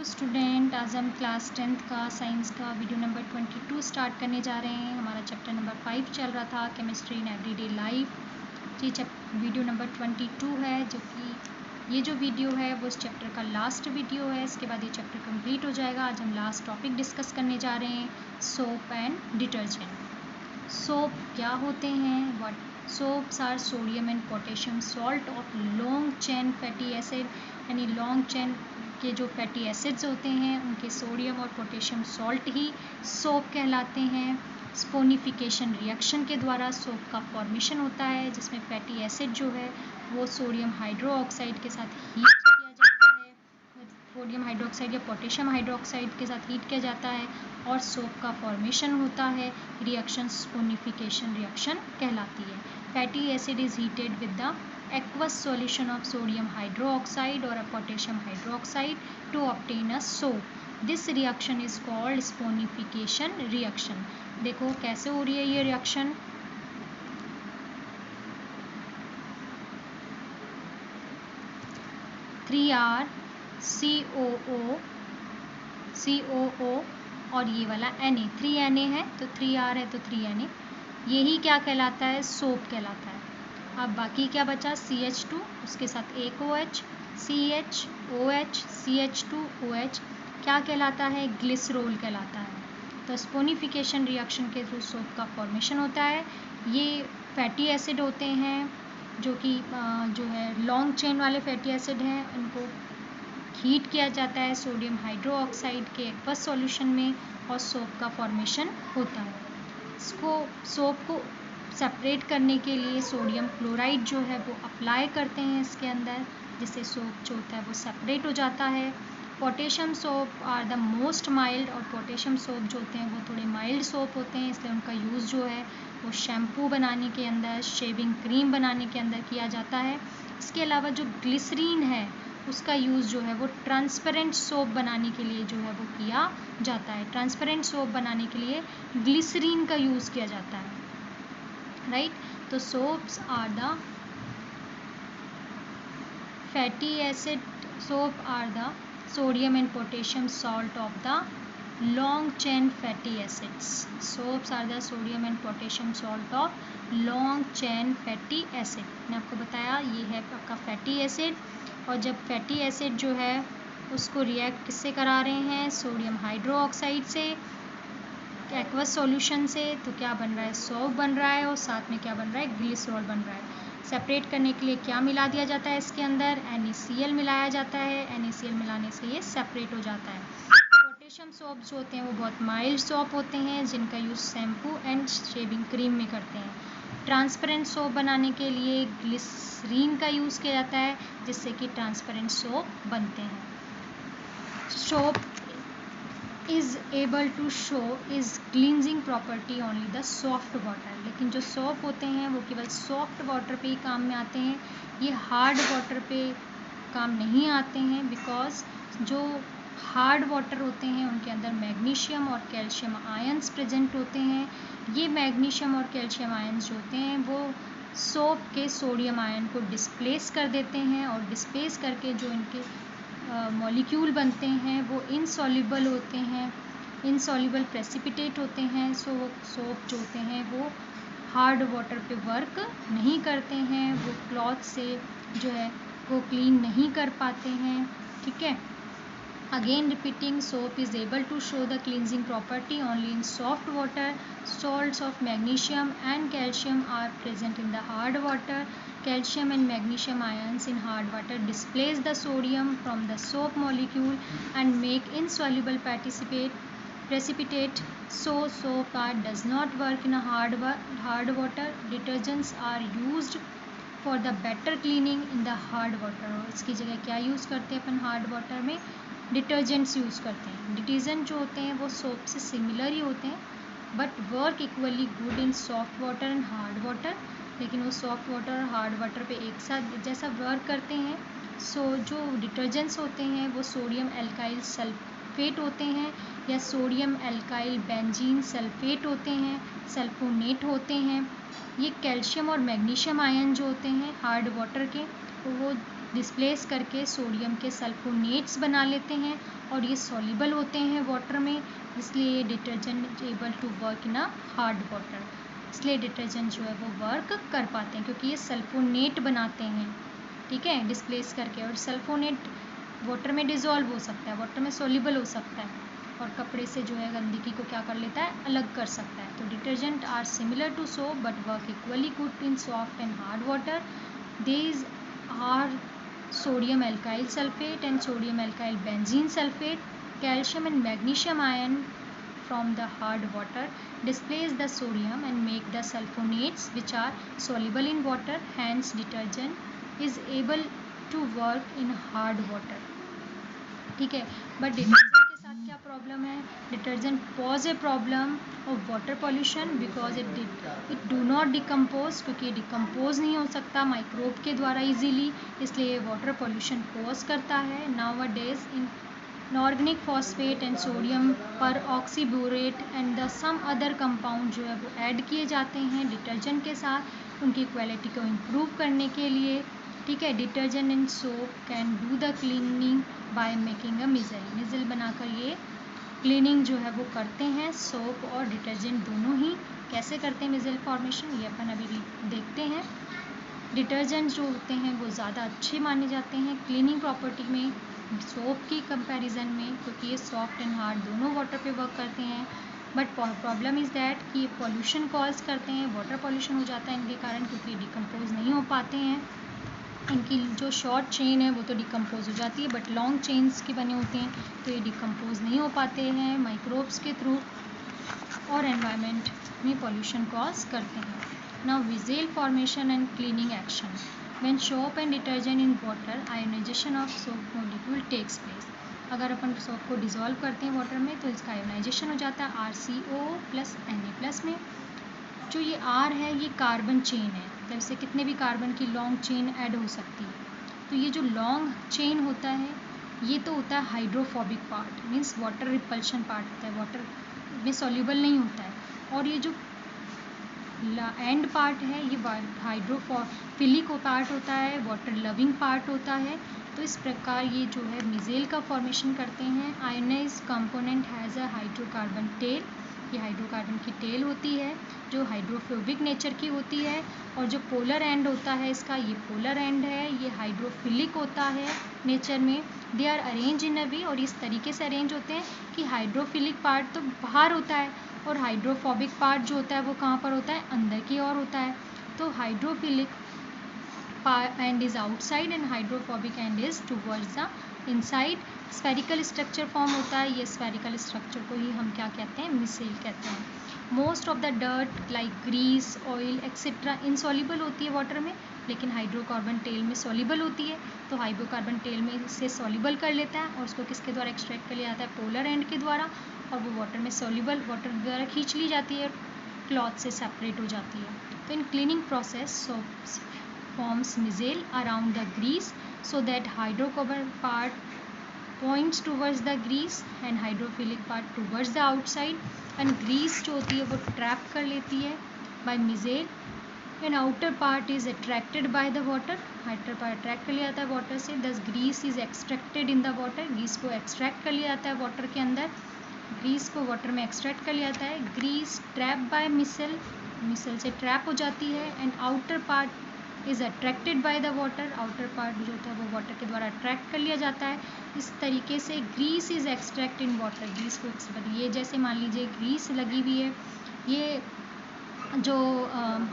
Student, आज हम class 10th का साइंस का वीडियो नंबर 22 स्टार्ट करने जा रहे हैं। हमारा चैप्टर नंबर 5 चल रहा था, केमिस्ट्री इन एवरीडे लाइफ। ये वीडियो नंबर 22 है, जो कि ये जो वीडियो है वो इस चैप्टर का लास्ट वीडियो है। इसके बाद ये चैप्टर कंप्लीट हो जाएगा। आज हम लास्ट टॉपिक डिस्कस करने जा रहे हैं, सोप एंड डिटर्जेंट। सोप क्या होते हैं? What soaps are sodium and potassium salt of long chain fatty acid, यानी लॉन्ग चेन के जो फैटी एसिड्स होते हैं उनके सोडियम और पोटेशियम सॉल्ट ही सोप कहलाते हैं। स्पोनिफिकेशन रिएक्शन के द्वारा सोप का फॉर्मेशन होता है, जिसमें फैटी एसिड जो है वो सोडियम हाइड्रोक्साइड के साथ हीट किया जाता है, सोडियम हाइड्रोक्साइड या पोटेशियम हाइड्रोक्साइड के साथ हीट किया जाता है और सोप का फॉर्मेशन होता है। रिएक्शन स्पोनिफिकेशन रिएक्शन कहलाती है। Fatty acid is heated with the aqueous solution of sodium hydroxide or a potassium hydroxide to obtain a soap. This reaction is called sponification reaction. देखो कैसे हो रही है ये रिएक्शन। COO और ये वाला Na, 3Na है तो 3R है तो 3Na, यही क्या कहलाता है? सोप कहलाता है। अब बाकी क्या बचा? CH2, उसके साथ एक OH, CHOH, CH2OH क्या कहलाता है? ग्लिसरोल कहलाता है। तो स्पोनिफिकेशन रिएक्शन के थ्रू सोप का फॉर्मेशन होता है। ये फैटी एसिड होते हैं जो कि जो है लॉन्ग चेन वाले फैटी एसिड हैं, इनको हीट किया जाता है सोडियम हाइड्रोक्साइड के एक्वस सॉल्यूशन में और सोप का फॉर्मेशन होता है। इसको सोप को सेपरेट करने के लिए सोडियम क्लोराइड जो है वो अप्लाई करते हैं इसके अंदर, जिससे सोप जो होता है वो सेपरेट हो जाता है। Potassium soap are the most mild, और पोटेशियम सोप जो होते हैं वो थोड़े माइल्ड सोप होते हैं, इसलिए उनका यूज़ जो है वो शैम्पू बनाने के अंदर, शेविंग क्रीम बनाने के अंदर किया जाता है। इसके अलावा जो ग्लिसरीन है उसका यूज़ जो है वो ट्रांसपेरेंट सोप बनाने के लिए जो है वो किया जाता है। ट्रांसपेरेंट सोप बनाने के लिए ग्लिसरीन का यूज़ किया जाता है, राइट। तो soaps are the fatty acid, soap are the sodium and potassium salt of the long chain fatty acids. Soaps are the sodium and potassium salt of long chain fatty acid. मैंने आपको बताया ये है आपका fatty acid, और जब fatty acid जो है उसको रिएक्ट किससे करा रहे हैं? सोडियम हाइड्रोक्साइड से, एक्वस सॉल्यूशन से, तो क्या बन रहा है? सोप बन रहा है, और साथ में क्या बन रहा है? ग्लिसरॉल बन रहा है। सेपरेट करने के लिए क्या मिला दिया जाता है इसके अंदर? NaCl मिलाया जाता है। NaCl मिलाने से ये सेपरेट हो जाता है। पोटेशियम सोप जो होते हैं वो बहुत माइल्ड सोप होते हैं, जिनका use shampoo and shaving cream में करते हैं। ट्रांसपेरेंट सोप बनाने के लिए ग्लिसरीन का यूज़ किया जाता है, जिससे कि ट्रांसपेरेंट सोप बनते हैं। Soap is able to show is cleansing property only the soft water, लेकिन जो सोप होते हैं वो केवल सॉफ्ट वाटर पे ही काम में आते हैं, ये हार्ड वाटर पे काम नहीं आते हैं, बिकॉज जो हार्ड वाटर होते हैं उनके अंदर मैग्नीशियम और कैल्शियम आयंस प्रेजेंट होते हैं। ये मैग्नीशियम और कैल्शियम आयंस जो होते हैं वो सोप के सोडियम आयन को डिस्प्लेस कर देते हैं, और डिस्प्लेस करके जो इनके मॉलिक्यूल बनते हैं वो इनसॉल्युबल होते हैं, इनसॉल्युबल प्रेसिपिटेट होते हैं। सो वो सोप जो होते हैं वो हार्ड वाटर पे वर्क नहीं करते हैं, वो क्लॉथ से जो है वो क्लीन नहीं कर पाते हैं, ठीक है। Again repeating, soap is able to show the cleansing property only in soft water. Salts of magnesium and calcium are present in the hard water. Calcium and magnesium ions in hard water displace the sodium from the soap molecule and make insoluble precipitate. So soap does not work in a hard water. Detergents are used for the better cleaning in the hard water. और इसकी जगह क्या use करते हैं अपन hard water में? Detergents use करते हैं। Detergent जो होते हैं वो सोप से सिमिलर ही होते हैं, but work equally good in soft water and hard water, लेकिन वो सॉफ्ट वाटर और हार्ड वाटर पे एक साथ जैसा वर्क करते हैं। सो जो डिटर्जेंट्स होते हैं वो सोडियम एल्काइल सल्फेट होते हैं, या सोडियम एल्काइल बेंजीन सल्फेट होते हैं, सल्फोनेट होते हैं। ये कैल्शियम और मैग्नीशियम आयन जो होते हैं हार्ड वाटर के, तो वो डिस्प्लेस करके सोडियम के सल्फोनेट्स बना लेते हैं और ये सॉल्युबल होते हैं वाटर में, इसलिए ये detergent is able to work in a hard water. इसलिए डिटर्जेंट जो है वो वर्क कर पाते हैं क्योंकि ये सल्फोनेट बनाते हैं, ठीक है, डिस्प्लेस करके। और सल्फोनेट वाटर में डिज़ोल्व हो सकता है, वाटर में सॉल्युबल हो सकता है और कपड़े से जो है गंदगी को क्या कर लेता है, अलग कर सकता है। तो detergent are similar to soap but work equally good in soft and hard water. These are sodium alkyl sulfate and sodium alkyl benzene sulfate. Calcium and magnesium ion from the hard water displace the sodium and make the sulfonates which are soluble in water. Hence detergent is able to work in hard water, ठीक है। But detergent के साथ क्या problem है, detergent pause a problem of water pollution because it do not decompose, क्योंकि ये decompose नहीं हो सकता माइक्रोब के द्वारा इजीली, इसलिए ये वाटर पॉल्यूशन कॉज करता है। Nowadays inorganic phosphate and sodium per oxyborate and the some other compound जो है वो ऐड किए जाते हैं डिटर्जेंट के साथ उनकी क्वालिटी को इम्प्रूव करने के लिए, ठीक है। Detergent and soap can do the cleaning by making a micelle, micelle बनाकर ये क्लीनिंग जो है वो करते हैं। सोप और डिटर्जेंट दोनों ही कैसे करते हैं मिज़ल फॉर्मेशन, ये अपन अभी देखते हैं। डिटर्जेंट जो होते हैं वो ज़्यादा अच्छे माने जाते हैं क्लीनिंग प्रॉपर्टी में सोप की कंपैरिजन में, क्योंकि ये सॉफ्ट एंड हार्ड दोनों वाटर पे वर्क करते हैं। बट प्रॉब्लम इज़ दैट कि ये पॉल्यूशन कॉज करते हैं, वाटर पॉल्यूशन हो जाता है इनके कारण, क्योंकि डिकम्पोज नहीं हो पाते हैं। इनकी जो शॉर्ट चेन है वो तो डिकम्पोज हो जाती है, बट लॉन्ग चेन्स के बने होते हैं तो ये डिकम्पोज नहीं हो पाते हैं माइक्रोब्स के थ्रू और एनवायरनमेंट में पॉल्यूशन कॉज करते हैं। Now micelle formation and cleaning action. When soap and detergent in water ionization of soap molecule takes place. अगर अपन सोप को डिज़ोल्व करते हैं वाटर में तो इसका आयोनाइजेशन हो जाता है RCO+Na+ में। जो ये R है ये कार्बन चेन है, जैसे कितने भी कार्बन की लॉन्ग चेन ऐड हो सकती है। तो ये जो लॉन्ग चेन होता है ये तो होता है hydrophobic part, means water repulsion part होता है, वाटर में सॉल्युबल नहीं होता है। और ये जो एंड पार्ट है ये हाइड्रोफिलिक पार्ट होता है, वाटर लविंग पार्ट होता है। तो इस प्रकार ये जो है मिज़ेल का फॉर्मेशन करते हैं। Ionize component has a hydrocarbon tail, ये हाइड्रोकार्बन की टेल होती है जो हाइड्रोफोबिक नेचर की होती है। और जो पोलर एंड होता है इसका, ये पोलर एंड है, ये हाइड्रोफिलिक होता है नेचर में। दे आर अरेंज इन अ वे, और इस तरीके से अरेंज होते हैं कि हाइड्रोफिलिक पार्ट तो बाहर होता है और हाइड्रोफोबिक पार्ट जो होता है वो कहाँ पर होता है, अंदर की ओर होता है। तो hydrophilic and is outside and hydrophobic and is towards the inside. Spherical structure form होता है, ये स्फेरिकल स्ट्रक्चर को ही हम क्या कहते हैं, मिसेल कहते हैं। Most of the dirt like grease, oil etcetera insoluble होती है वाटर में, लेकिन हाइड्रोकार्बन टेल में सॉल्युबल होती है। तो हाइड्रोकार्बन टेल में से सॉल्युबल कर लेता है और उसको किसके द्वारा एक्सट्रैक्ट कर लिया जाता है, पोलर एंड के द्वारा, और वो वाटर में सॉल्युबल वाटर द्वारा खींच ली जाती है, क्लॉथ से सेपरेट हो जाती है। तो in cleaning process soaps forms micelle around the grease so that hydrocarbon part points towards the grease and hydrophilic part towards the outside, and grease जो होती है वो ट्रैप कर लेती है by मिज़ेल, and outer part is attracted by the water, outer part attract कर लिया जाता है वाटर से, thus grease is extracted in the water, grease को एक्सट्रैक्ट कर लिया जाता है वाटर के अंदर, ग्रीस को वाटर में एक्सट्रैक्ट कर लिया जाता है। ग्रीस ट्रैप बाय मिसल, मिसल से ट्रैप हो जाती है, and outer part is attracted by the water, outer part जो होता है वो वाटर के द्वारा अट्रैक्ट कर लिया जाता है। इस तरीके से grease is extract in water, grease को ये जैसे मान लीजिए ग्रीस लगी हुई है, ये जो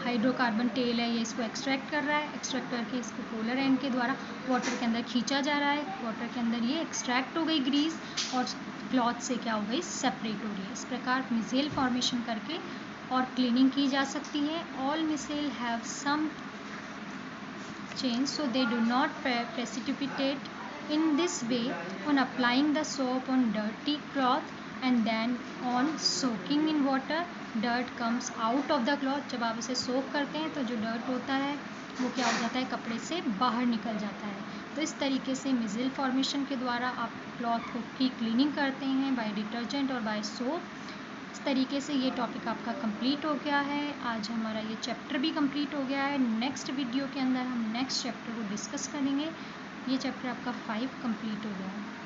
हाइड्रोकार्बन टेल है ये इसको एक्सट्रैक्ट कर रहा है, एक्सट्रैक्ट करके इसको पोलर एंड के द्वारा वाटर के अंदर खींचा जा रहा है, वाटर के अंदर ये एक्सट्रैक्ट हो गई ग्रीस और क्लॉथ से क्या हो गई, सेपरेट हो गई। इस प्रकार मिसेल फॉर्मेशन करके और क्लीनिंग की जा सकती है। All micelle have some change so they do not precipitate. In this way, on applying the soap on dirty cloth and then on soaking in water, dirt comes out of the cloth. जब आप इसे सोक करते हैं तो जो dirt होता है वो क्या हो जाता है, कपड़े से बाहर निकल जाता है। तो इस तरीके से मिज़ेल फॉर्मेशन के द्वारा आप क्लॉथ की क्लीनिंग करते हैं बाय डिटर्जेंट और बाय सोप। इस तरीके से ये टॉपिक आपका कंप्लीट हो गया है। आज हमारा ये चैप्टर भी कंप्लीट हो गया है। नेक्स्ट वीडियो के अंदर हम नेक्स्ट चैप्टर को डिस्कस करेंगे। ये चैप्टर आपका 5 कंप्लीट हो गया है।